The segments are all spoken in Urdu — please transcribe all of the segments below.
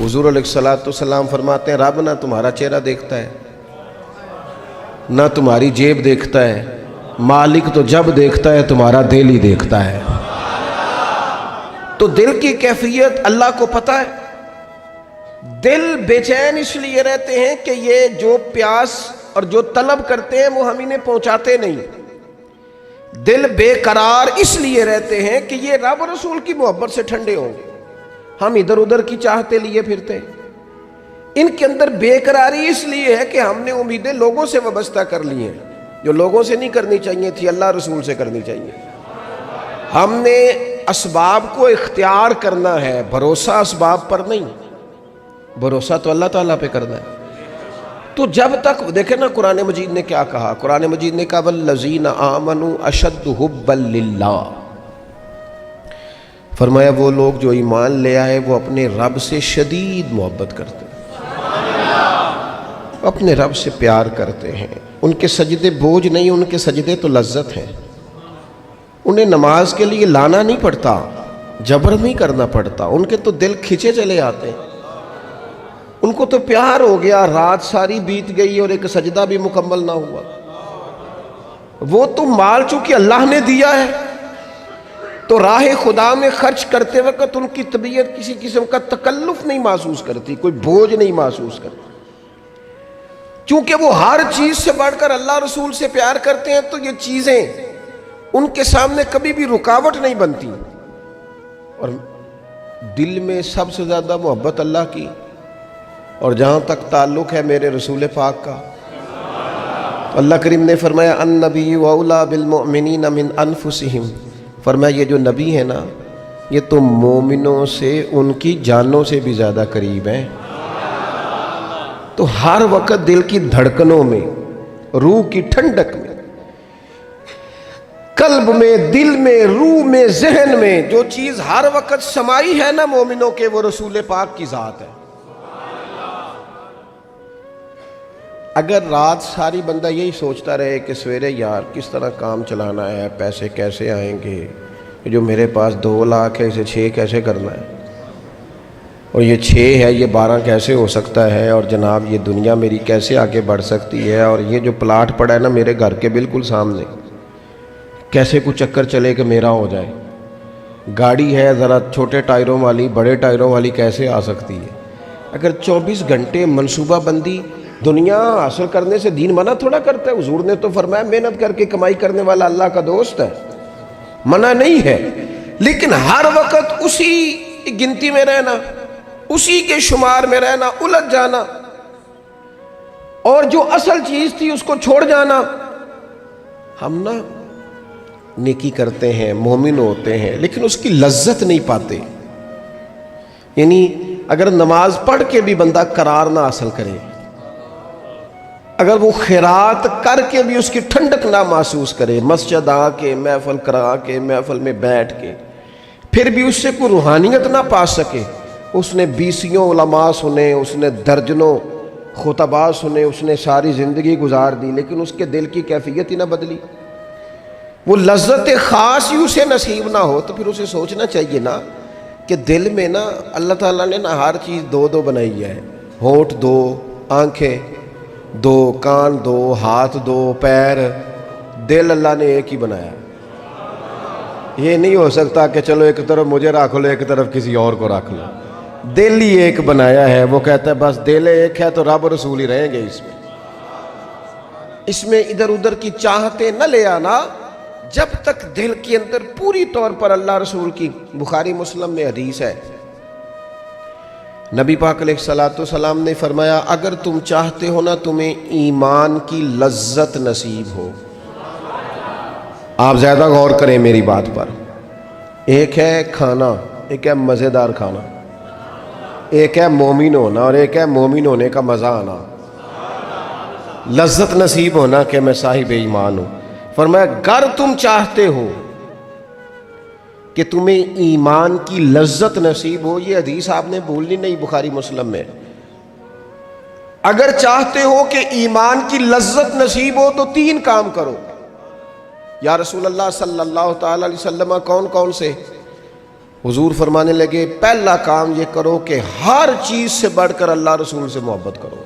حضور علیہ الصلوۃ والسلام فرماتے ہیں رب نہ تمہارا چہرہ دیکھتا ہے نہ تمہاری جیب دیکھتا ہے، مالک تو جب دیکھتا ہے تمہارا دل ہی دیکھتا ہے۔ تو دل کی کیفیت اللہ کو پتہ ہے۔ دل بے چین اس لیے رہتے ہیں کہ یہ جو پیاس اور جو طلب کرتے ہیں وہ ہم انہیں پہنچاتے نہیں۔ دل بے قرار اس لیے رہتے ہیں کہ یہ رب و رسول کی محبت سے ٹھنڈے ہوں گے، ہم ادھر ادھر کی چاہتے لیے پھرتے ہیں۔ ان کے اندر بے قراری اس لیے ہے کہ ہم نے امیدیں لوگوں سے وابستہ کر لی ہیں، جو لوگوں سے نہیں کرنی چاہیے تھی، اللہ رسول سے کرنی چاہیے۔ ہم نے اسباب کو اختیار کرنا ہے، بھروسہ اسباب پر نہیں، بھروسہ تو اللہ تعالیٰ پہ کرنا ہے۔ تو جب تک دیکھیں نا قرآن مجید نے کیا کہا، قرآن مجید نے کہا والذین آمنوا اشد حبا للہ، فرمایا وہ لوگ جو ایمان لے آئے وہ اپنے رب سے شدید محبت کرتے ہیں، اپنے رب سے پیار کرتے ہیں۔ ان کے سجدے بوجھ نہیں، ان کے سجدے تو لذت ہیں۔ انہیں نماز کے لیے لانا نہیں پڑتا، جبر نہیں کرنا پڑتا، ان کے تو دل کھچے چلے آتے ہیں۔ ان کو تو پیار ہو گیا، رات ساری بیت گئی اور ایک سجدہ بھی مکمل نہ ہوا۔ وہ تو مال چونکہ اللہ نے دیا ہے تو راہ خدا میں خرچ کرتے وقت ان کی طبیعت کسی قسم کا تکلف نہیں محسوس کرتی، کوئی بوجھ نہیں محسوس کرتی، چونکہ وہ ہر چیز سے بڑھ کر اللہ رسول سے پیار کرتے ہیں تو یہ چیزیں ان کے سامنے کبھی بھی رکاوٹ نہیں بنتی۔ اور دل میں سب سے زیادہ محبت اللہ کی، اور جہاں تک تعلق ہے میرے رسول پاک کا، اللہ کریم نے فرمایا النبی اولیٰ بالمؤمنین من انفسہم، فرمایا یہ جو نبی ہے نا یہ تو مومنوں سے ان کی جانوں سے بھی زیادہ قریب ہیں۔ تو ہر وقت دل کی دھڑکنوں میں، روح کی ٹھنڈک میں، قلب میں، دل میں، روح میں، ذہن میں جو چیز ہر وقت سمائی ہے نا مومنوں کے، وہ رسول پاک کی ذات ہے۔ اگر رات ساری بندہ یہی سوچتا رہے کہ سویرے یار کس طرح کام چلانا ہے، پیسے کیسے آئیں گے، جو میرے پاس 2 لاکھ ہے اسے 6 کیسے کرنا ہے، اور یہ 6 ہے یہ 12 کیسے ہو سکتا ہے، اور جناب یہ دنیا میری کیسے آگے بڑھ سکتی ہے، اور یہ جو پلاٹ پڑا ہے نا میرے گھر کے بالکل سامنے کیسے کچھ چکر چلے کہ میرا ہو جائے، گاڑی ہے ذرا چھوٹے ٹائروں والی بڑے ٹائروں والی کیسے آ سکتی ہے۔ اگر 24 گھنٹے منصوبہ بندی دنیا حاصل کرنے سے دین منع تھوڑا کرتا ہے۔ حضور نے تو فرمایا محنت کر کے کمائی کرنے والا اللہ کا دوست ہے، منع نہیں ہے، لیکن ہر وقت اسی گنتی میں رہنا، اسی کے شمار میں رہنا، الجھ جانا، اور جو اصل چیز تھی اس کو چھوڑ جانا۔ ہم نا نیکی کرتے ہیں، مومن ہوتے ہیں، لیکن اس کی لذت نہیں پاتے۔ یعنی اگر نماز پڑھ کے بھی بندہ قرار نہ حاصل کرے، اگر وہ خیرات کر کے بھی اس کی ٹھنڈک نہ محسوس کرے، مسجد آ کے محفل کرا کے محفل میں بیٹھ کے پھر بھی اس سے کوئی روحانیت نہ پا سکے، اس نے 20 علماء سنے، اس نے درجنوں خطباء سنے، اس نے ساری زندگی گزار دی، لیکن اس کے دل کی کیفیت ہی نہ بدلی، وہ لذت خاص ہی اسے نصیب نہ ہو، تو پھر اسے سوچنا چاہیے نا کہ دل میں نا اللہ تعالیٰ نے نا ہر چیز 2 بنائی ہے، ہونٹ 2، آنکھیں 2، کان 2، ہاتھ 2، پیر، دل اللہ نے ایک ہی بنایا۔ یہ نہیں ہو سکتا کہ چلو ایک طرف مجھے رکھ لو ایک طرف کسی اور کو رکھ لو، دل ہی ایک بنایا ہے۔ وہ کہتا ہے بس دل ایک ہے تو رب رسول ہی رہیں گے، اس میں ادھر ادھر کی چاہتے نہ لے آنا، جب تک دل کے اندر پوری طور پر اللہ رسول کی، بخاری مسلم میں حدیث ہے، نبی پاک علیہ الصلوۃ والسلام نے فرمایا اگر تم چاہتے ہو نا تمہیں ایمان کی لذت نصیب ہو، آپ زیادہ غور کریں میری بات پر، ایک ہے کھانا، ایک ہے مزیدار کھانا، ایک ہے مومن ہونا اور ایک ہے مومن ہونے کا مزہ آنا، لذت نصیب ہونا کہ میں صاحب ایمان ہوں۔ فرمایا اگر تم چاہتے ہو کہ تمہیں ایمان کی لذت نصیب ہو، یہ حدیث آپ نے بھولنی نہیں، بخاری مسلم میں، اگر چاہتے ہو کہ ایمان کی لذت نصیب ہو تو 3 کام کرو۔ یا رسول اللہ صلی اللہ تعالی علیہ وسلم کون کون سے؟ حضور فرمانے لگے پہلا کام یہ کرو کہ ہر چیز سے بڑھ کر اللہ رسول سے محبت کرو.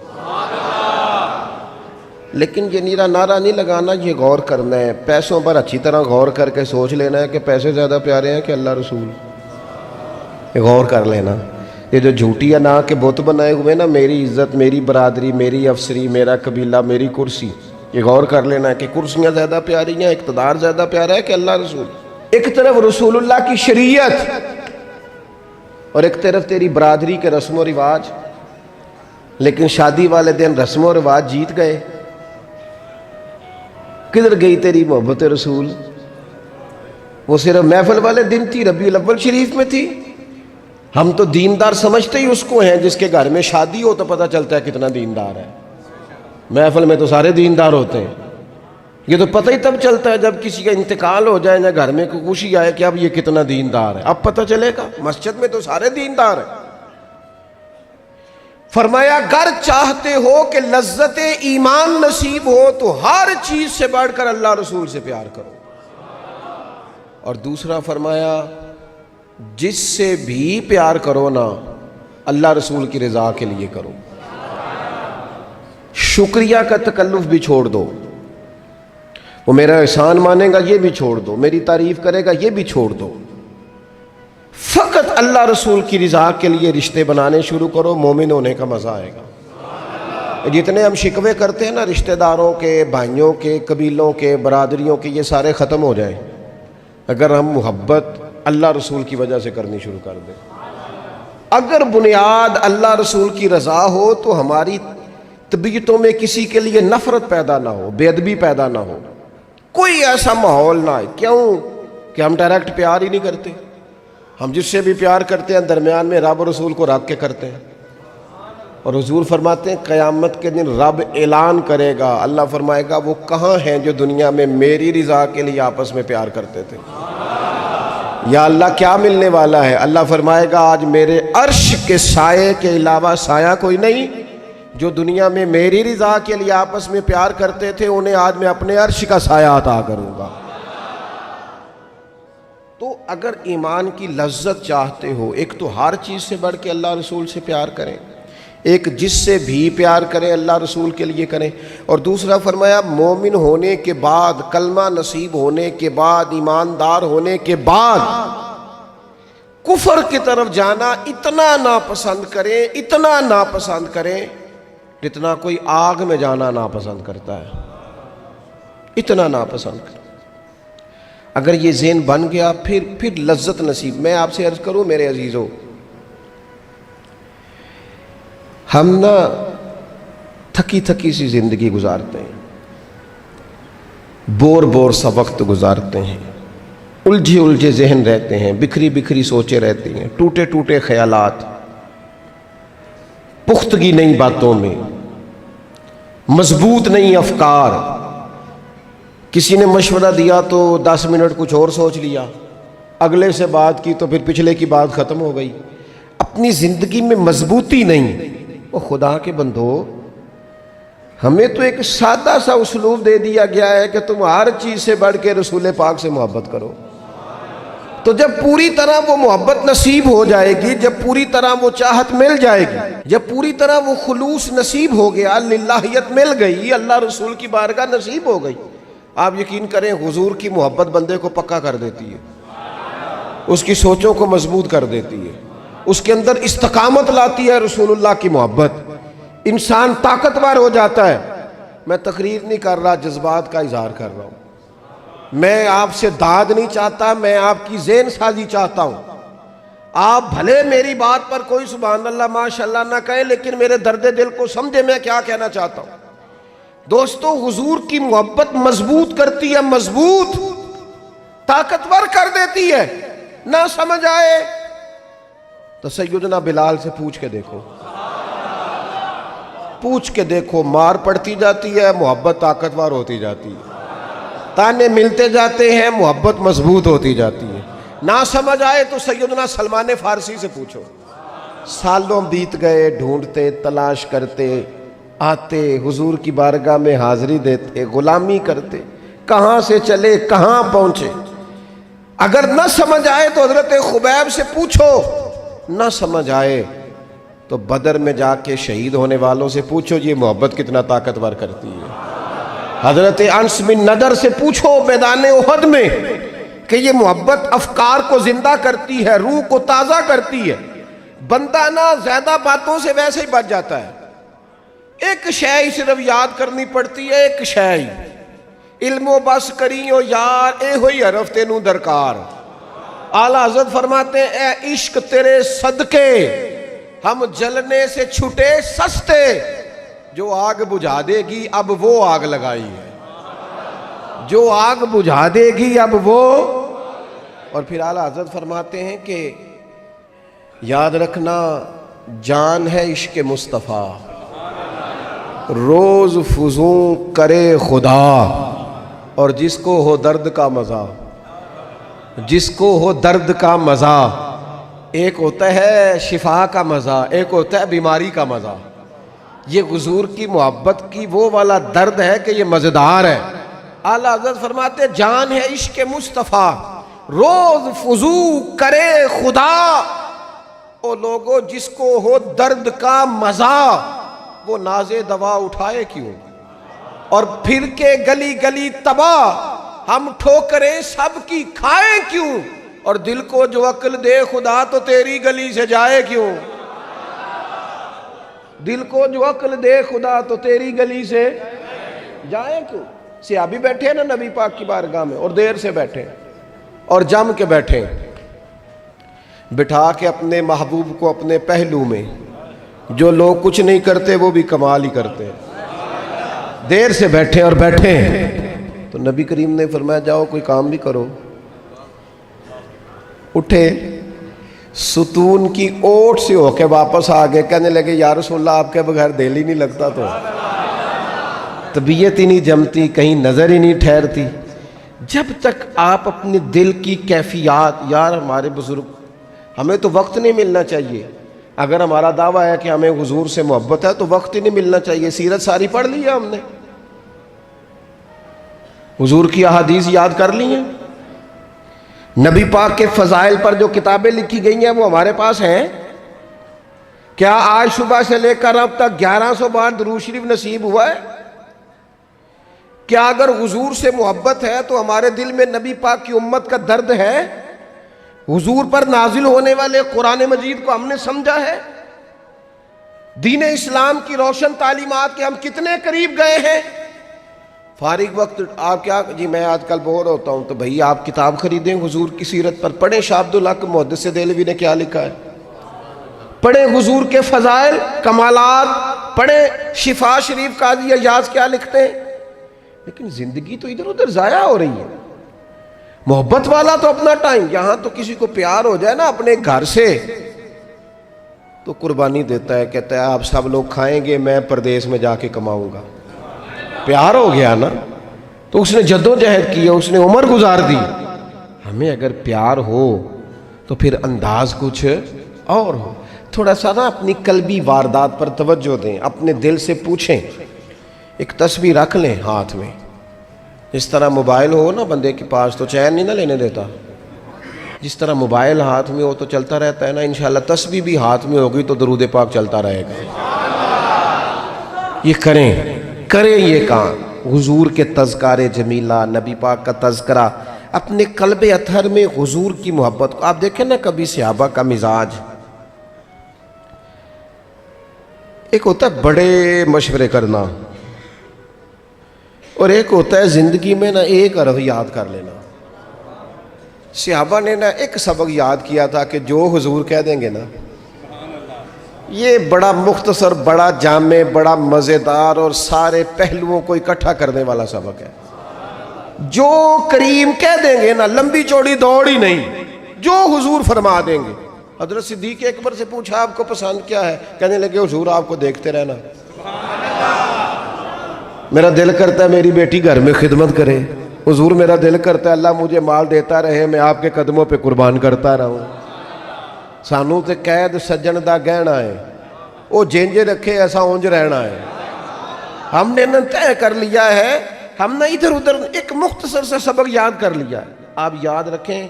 لیکن یہ نیرا نعرہ نہیں لگانا، یہ غور کرنا ہے، پیسوں پر اچھی طرح غور کر کے سوچ لینا ہے کہ پیسے زیادہ پیارے ہیں کہ اللہ رسول. یہ غور کر لینا. یہ جو جھوٹی انا کے بت بنائے ہوئے نا، میری عزت، میری برادری، میری افسری، میرا قبیلہ، میری کرسی، یہ غور کر لینا ہے کہ کرسیاں زیادہ پیاری ہیں، اقتدار زیادہ پیارا ہے کہ اللہ رسول. ایک طرف رسول اللہ کی شریعت اور ایک طرف تیری برادری کے رسم و رواج. لیکن شادی والے دن رسم و رواج جیت گئے. کدھر گئی تیری محبت رسول؟ وہ صرف محفل والے دن تھی، ربیع الاول شریف میں تھی. ہم تو دیندار سمجھتے ہی اس کو ہیں جس کے گھر میں شادی ہو تو پتہ چلتا ہے کتنا دیندار ہے. محفل میں تو سارے دیندار ہوتے ہیں. یہ تو پتہ ہی تب چلتا ہے جب کسی کا انتقال ہو جائے یا گھر میں کوئی خوشی آئے کہ اب یہ کتنا دیندار ہے. اب پتہ چلے گا. مسجد میں تو سارے دیندار ہیں. فرمایا اگر چاہتے ہو کہ لذت ایمان نصیب ہو تو ہر چیز سے بڑھ کر اللہ رسول سے پیار کرو. اور دوسرا فرمایا جس سے بھی پیار کرو نا اللہ رسول کی رضا کے لیے کرو. شکریہ کا تکلف بھی چھوڑ دو. وہ میرا احسان مانے گا یہ بھی چھوڑ دو، میری تعریف کرے گا یہ بھی چھوڑ دو. فقط اللہ رسول کی رضا کے لیے رشتے بنانے شروع کرو، مومن ہونے کا مزہ آئے گا. جتنے ہم شکوے کرتے ہیں نا رشتہ داروں کے، بھائیوں کے، قبیلوں کے، برادریوں کے، یہ سارے ختم ہو جائیں اگر ہم محبت اللہ رسول کی وجہ سے کرنی شروع کر دیں. اگر بنیاد اللہ رسول کی رضا ہو تو ہماری طبیعتوں میں کسی کے لیے نفرت پیدا نہ ہو، بے ادبی پیدا نہ ہو، کوئی ایسا ماحول نہ ہے. کیوں کہ ہم ڈائریکٹ پیار ہی نہیں کرتے. ہم جس سے بھی پیار کرتے ہیں درمیان میں رب و رسول کو رکھ کے کرتے ہیں. اور حضور فرماتے ہیں قیامت کے دن رب اعلان کرے گا، اللہ فرمائے گا وہ کہاں ہیں جو دنیا میں میری رضا کے لیے آپس میں پیار کرتے تھے. یا اللہ کیا ملنے والا ہے؟ اللہ فرمائے گا آج میرے عرش کے سائے کے علاوہ سایہ کوئی نہیں. جو دنیا میں میری رضا کے لیے آپس میں پیار کرتے تھے انہیں آج میں اپنے عرش کا سایہ عطا کروں گا. تو اگر ایمان کی لذت چاہتے ہو، ایک تو ہر چیز سے بڑھ کے اللہ رسول سے پیار کریں، ایک جس سے بھی پیار کریں اللہ رسول کے لیے کریں. اور دوسرا فرمایا مومن ہونے کے بعد، کلمہ نصیب ہونے کے بعد، ایماندار ہونے کے بعد کفر کی طرف جانا اتنا ناپسند کریں، اتنا ناپسند کریں جتنا کوئی آگ میں جانا ناپسند کرتا ہے. اتنا ناپسند کریں. اگر یہ ذہن بن گیا پھر لذت نصیب. میں آپ سے عرض کروں میرے عزیزو، ہم نا تھکی تھکی سی زندگی گزارتے ہیں، بور سا وقت گزارتے ہیں، الجھے ذہن رہتے ہیں، بکھری بکھری سوچیں رہتی ہیں، ٹوٹے خیالات، پختگی نہیں باتوں میں، مضبوط نہیں افکار. کسی نے مشورہ دیا تو 10 منٹ کچھ اور سوچ لیا، اگلے سے بات کی تو پھر پچھلے کی بات ختم ہو گئی. اپنی زندگی میں مضبوطی نہیں. وہ خدا کے بندو، ہمیں تو ایک سادہ سا اسلوب دے دیا گیا ہے کہ تم ہر چیز سے بڑھ کے رسول پاک سے محبت کرو. تو جب پوری طرح وہ محبت نصیب ہو جائے گی، جب پوری طرح وہ چاہت مل جائے گی، جب پوری طرح وہ خلوص نصیب ہو گیا، للہیت مل گئی، اللہ رسول کی بارگاہ نصیب ہو گئی، آپ یقین کریں حضور کی محبت بندے کو پکا کر دیتی ہے، اس کی سوچوں کو مضبوط کر دیتی ہے، اس کے اندر استقامت لاتی ہے. رسول اللہ کی محبت انسان طاقتور ہو جاتا ہے. میں تقریر نہیں کر رہا، جذبات کا اظہار کر رہا ہوں. میں آپ سے داد نہیں چاہتا، میں آپ کی ذہن سازی چاہتا ہوں. آپ بھلے میری بات پر کوئی سبحان اللہ ماشاءاللہ نہ کہیں، لیکن میرے درد دل کو سمجھے میں کیا کہنا چاہتا ہوں. دوستو حضور کی محبت مضبوط کرتی ہے، مضبوط طاقتور کر دیتی ہے. نہ سمجھ آئے تو سیدنا بلال سے پوچھ کے دیکھو، مار پڑتی جاتی ہے، محبت طاقتور ہوتی جاتی ہے، تانے ملتے جاتے ہیں، محبت مضبوط ہوتی جاتی ہے. نہ سمجھ آئے تو سیدنا سلمان فارسی سے پوچھو. سالوں بیت گئے، ڈھونڈتے، تلاش کرتے، آتے حضور کی بارگاہ میں حاضری دیتے، غلامی کرتے، کہاں سے چلے کہاں پہنچے. اگر نہ سمجھ آئے تو حضرت خبیب سے پوچھو، نہ سمجھ آئے تو بدر میں جا کے شہید ہونے والوں سے پوچھو یہ محبت کتنا طاقتور کرتی ہے۔ حضرت انس بن نضر سے پوچھو میدان احد میں کہ یہ محبت افکار کو زندہ کرتی ہے، روح کو تازہ کرتی ہے۔ بندہ نہ زیادہ باتوں سے ویسے ہی بچ جاتا ہے، ایک شے ہی صرف یاد کرنی پڑتی ہے، ایک شے ہی، علم و بس کریو یار اے ہوئی حرف تینوں درکار۔ اعلیٰ حضرت فرماتے ہیں اے عشق تیرے صدقے ہم جلنے سے چھٹے سستے، جو آگ بجھا دے گی اب وہ آگ لگائی ہے، جو آگ بجھا دے گی اب وہ۔ اور پھر اعلیٰ حضرت فرماتے ہیں کہ یاد رکھنا جان ہے عشق مصطفیٰ، روز فزوں کرے خدا، اور جس کو ہو درد کا مزہ، جس کو ہو درد کا مزہ، ایک ہوتا ہے شفا کا مزہ، ایک ہوتا ہے بیماری کا مزہ۔ یہ حضور کی محبت کی وہ والا درد ہے کہ یہ مزیدار ہے۔ اعلیٰ حضرت فرماتے جان ہے عشق مصطفیٰ، روز فزوں کرے خدا، او لوگو جس کو ہو درد کا مزہ، وہ ناز دوا اٹھائے کیوں، اور پھر کے گلی گلی تباہ ہم ٹھوکریں سب کی کھائیں کیوں، اور دل کو جو عقل دے خدا تو تیری گلی سے جائے کیوں، دل کو جو عقل دے خدا تو تیری گلی سے جائے کیوں۔ صحابی بیٹھے ہیں نا نبی پاک کی بارگاہ میں، اور دیر سے بیٹھے اور جم کے بیٹھے، بٹھا کے اپنے محبوب کو اپنے پہلو میں، جو لوگ کچھ نہیں کرتے وہ بھی کمال ہی کرتے ہیں، دیر سے بیٹھے اور بیٹھے تو نبی کریم نے فرمایا جاؤ کوئی کام بھی کرو۔ اٹھے، ستون کی اوٹ سے ہو کے واپس آگے، کہنے لگے یا رسول اللہ آپ کے بغیر دل ہی نہیں لگتا، تو طبیعت ہی نہیں جمتی، کہیں نظر ہی نہیں ٹھہرتی۔ جب تک آپ اپنے دل کی کیفیات، یار ہمارے بزرگ، ہمیں تو وقت نہیں ملنا چاہیے، اگر ہمارا دعویٰ ہے کہ ہمیں حضور سے محبت ہے تو وقت ہی نہیں ملنا چاہیے۔ سیرت ساری پڑھ لی ہے ہم نے، حضور کی احادیث یاد کر لی ہیں، نبی پاک کے فضائل پر جو کتابیں لکھی گئی ہیں وہ ہمارے پاس ہیں۔ کیا آج صبح سے لے کر اب تک 1100 بار درود شریف نصیب ہوا ہے؟ کیا اگر حضور سے محبت ہے تو ہمارے دل میں نبی پاک کی امت کا درد ہے؟ حضور پر نازل ہونے والے قرآن مجید کو ہم نے سمجھا ہے؟ دین اسلام کی روشن تعلیمات کے ہم کتنے قریب گئے ہیں؟ فارغ وقت آپ کیا جی میں آج کل بور ہوتا ہوں، تو بھئی آپ کتاب خریدیں حضور کی سیرت پر، پڑھیں شاہ عبدالحق محدث دہلوی نے کیا لکھا ہے، پڑھیں حضور کے فضائل کمالات، پڑھیں شفا شریف قاضی ایاز کیا لکھتے ہیں۔ لیکن زندگی تو ادھر ادھر ضائع ہو رہی ہے۔ محبت والا تو اپنا ٹائم، یہاں تو کسی کو پیار ہو جائے نا اپنے گھر سے تو قربانی دیتا ہے، کہتا ہے آپ سب لوگ کھائیں گے، میں پردیس میں جا کے کماؤں گا۔ پیار ہو گیا نا تو اس نے جدوجہد کی، اس نے عمر گزار دی۔ ہمیں اگر پیار ہو تو پھر انداز کچھ اور ہو۔ تھوڑا سا نا اپنی قلبی واردات پر توجہ دیں، اپنے دل سے پوچھیں، ایک تسبیح رکھ لیں ہاتھ میں، جس طرح موبائل ہو نا بندے کے پاس تو چین نہیں نہ لینے دیتا، جس طرح موبائل ہاتھ میں ہو تو چلتا رہتا ہے نا، انشاءاللہ تسبیح بھی ہاتھ میں ہوگی تو درود پاک چلتا رہے گا۔ یہ کریں یہ کام، حضور کے تذکار جمیلہ، نبی پاک کا تذکرہ، اپنے قلب اطہر میں حضور کی محبت کو۔ آپ دیکھیں نا کبھی صحابہ کا مزاج، ایک ہوتا ہے بڑے مشورے کرنا، اور ایک ہوتا ہے زندگی میں نا ایک حرف یاد کر لینا۔ صحابہ نے نا ایک سبق یاد کیا تھا کہ جو حضور کہہ دیں گے نا، یہ بڑا مختصر، بڑا جامع، بڑا مزیدار اور سارے پہلوؤں کو اکٹھا کرنے والا سبق ہے۔ جو کریم کہہ دیں گے نا، لمبی چوڑی دوڑ ہی نہیں، جو حضور فرما دیں گے۔ حضرت صدیق اکبر سے پوچھا آپ کو پسند کیا ہے؟ کہنے لگے حضور آپ کو دیکھتے رہنا، میرا دل کرتا ہے میری بیٹی گھر میں خدمت کرے، حضور میرا دل کرتا ہے اللہ مجھے مال دیتا رہے، میں آپ کے قدموں پہ قربان کرتا رہوں۔ سانوں تے قید سجن دا گہنا ہے، وہ جنج رکھے ایسا اونج رہنا ہے۔ ہم نے نہ طے کر لیا ہے، ہم نے ادھر ادھر ایک مختصر سے سبق یاد کر لیا ہے۔ آپ یاد رکھیں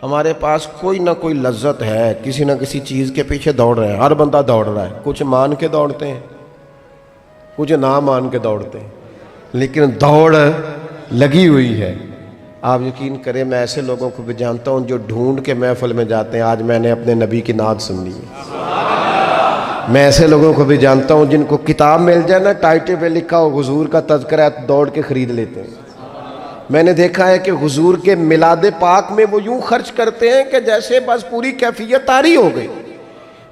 ہمارے پاس کوئی نہ کوئی لذت ہے، کسی نہ کسی چیز کے پیچھے دوڑ رہے ہیں، ہر بندہ دوڑ رہا ہے، کچھ مان کے دوڑتے ہیں، کچھ نہ مان کے دوڑتے ہیں، لیکن دوڑ لگی ہوئی ہے۔ آپ یقین کریں میں ایسے لوگوں کو بھی جانتا ہوں جو ڈھونڈ کے محفل میں جاتے ہیں، آج میں نے اپنے نبی کی نعت سننی ہے۔ میں ایسے لوگوں کو بھی جانتا ہوں جن کو کتاب مل جائے نا، ٹائٹل پہ لکھا ہو حضور کا تذکرہ ہے، دوڑ کے خرید لیتے ہیں۔ میں نے دیکھا ہے کہ حضور کے میلاد پاک میں وہ یوں خرچ کرتے ہیں کہ جیسے بس پوری کیفیت طاری ہو گئی۔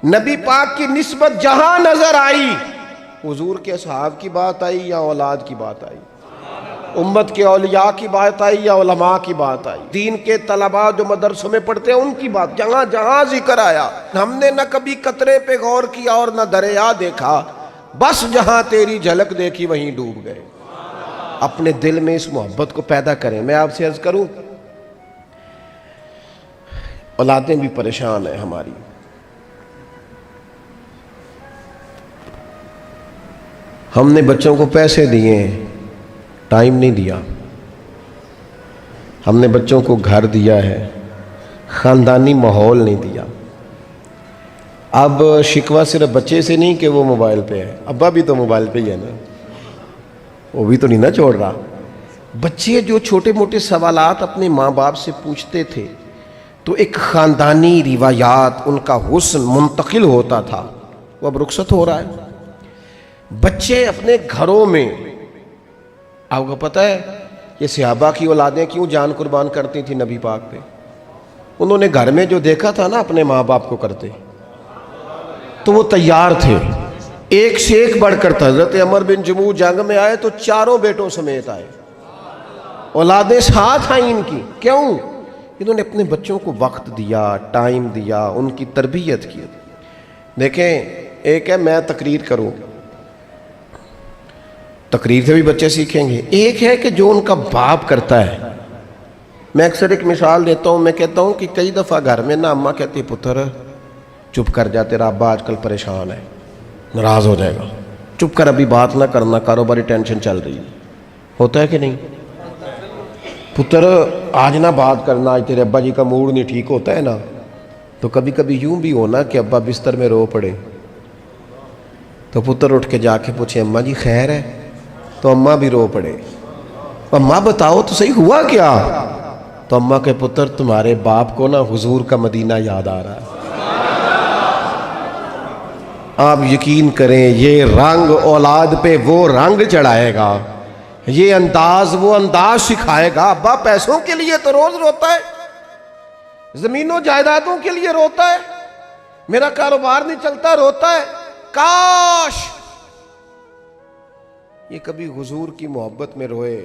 نبی پاک کی نسبت جہاں نظر آئی، حضور کے اصحاب کی بات آئی یا اولاد کی بات آئی، امت کے اولیاء کی بات آئی یا علماء کی بات آئی، دین کے طلباء جو مدرسوں میں پڑھتے ہیں ان کی بات، جہاں جہاں ذکر آیا ہم نے نہ کبھی قطرے پہ غور کیا اور نہ دریا دیکھا، بس جہاں تیری جھلک دیکھی وہیں ڈوب گئے۔ اپنے دل میں اس محبت کو پیدا کریں۔ میں آپ سے عرض کروں، اولادیں بھی پریشان ہیں ہماری، ہم نے بچوں کو پیسے دیے، ٹائم نہیں دیا، ہم نے بچوں کو گھر دیا ہے، خاندانی ماحول نہیں دیا۔ اب شکوہ صرف بچے سے نہیں کہ وہ موبائل پہ ہے، ابا بھی تو موبائل پہ ہی ہے نا، وہ بھی تو نہیں نہ چھوڑ رہا۔ بچے جو چھوٹے موٹے سوالات اپنے ماں باپ سے پوچھتے تھے تو ایک خاندانی روایات، ان کا حسن منتقل ہوتا تھا، وہ اب رخصت ہو رہا ہے۔ بچے اپنے گھروں میں، آپ کو پتہ ہے یہ صحابہ کی اولادیں کیوں جان قربان کرتی تھی نبی پاک پہ؟ انہوں نے گھر میں جو دیکھا تھا نا اپنے ماں باپ کو کرتے، تو وہ تیار تھے، ایک سے ایک بڑھ کر تھا۔ حضرت عمر بن جموح جنگ میں آئے تو چاروں بیٹوں سمیت آئے، اولادیں ساتھ آئیں ان کی، کیوں؟ انہوں نے اپنے بچوں کو وقت دیا، ٹائم دیا، ان کی تربیت کی۔ دیکھیں، ایک ہے میں تقریر کروں، تقریر سے بھی بچے سیکھیں گے، ایک ہے کہ جو ان کا باپ کرتا ہے۔ میں اکثر ایک مثال دیتا ہوں، میں کہتا ہوں کہ کئی دفعہ گھر میں نا اماں کہتی پتر چپ کر جا، تیرا ابا آج کل پریشان ہے، ناراض ہو جائے گا، چپ کر، ابھی بات نہ کرنا، کاروباری ٹینشن چل رہی ہے۔ ہوتا ہے کہ نہیں؟ پتر آج نہ بات کرنا، آج تیرے ابا جی کا موڈ نہیں ٹھیک، ہوتا ہے نا؟ تو کبھی کبھی یوں بھی ہونا کہ ابا بستر میں رو پڑے تو پتر اٹھ کے جا کے پوچھے اماں جی خیر ہے، تو اماں بھی رو پڑے، اماں بتاؤ تو صحیح ہوا کیا؟ تو اماں کے پتر تمہارے باپ کو نا حضور کا مدینہ یاد آ رہا ہے۔ آپ یقین کریں یہ رنگ اولاد پہ وہ رنگ چڑھائے گا، یہ انداز وہ انداز سکھائے گا۔ ابا پیسوں کے لیے تو روز روتا ہے، زمینوں جائیدادوں کے لیے روتا ہے، میرا کاروبار نہیں چلتا روتا ہے، کاش یہ کبھی حضور کی محبت میں روئے،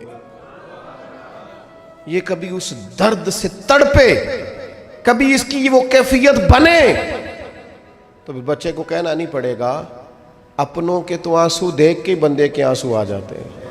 یہ کبھی اس درد سے تڑپے، کبھی اس کی وہ کیفیت بنے، تو بچے کو کہنا نہیں پڑے گا، اپنوں کے تو آنسو دیکھ کے بندے کے آنسو آ جاتے ہیں۔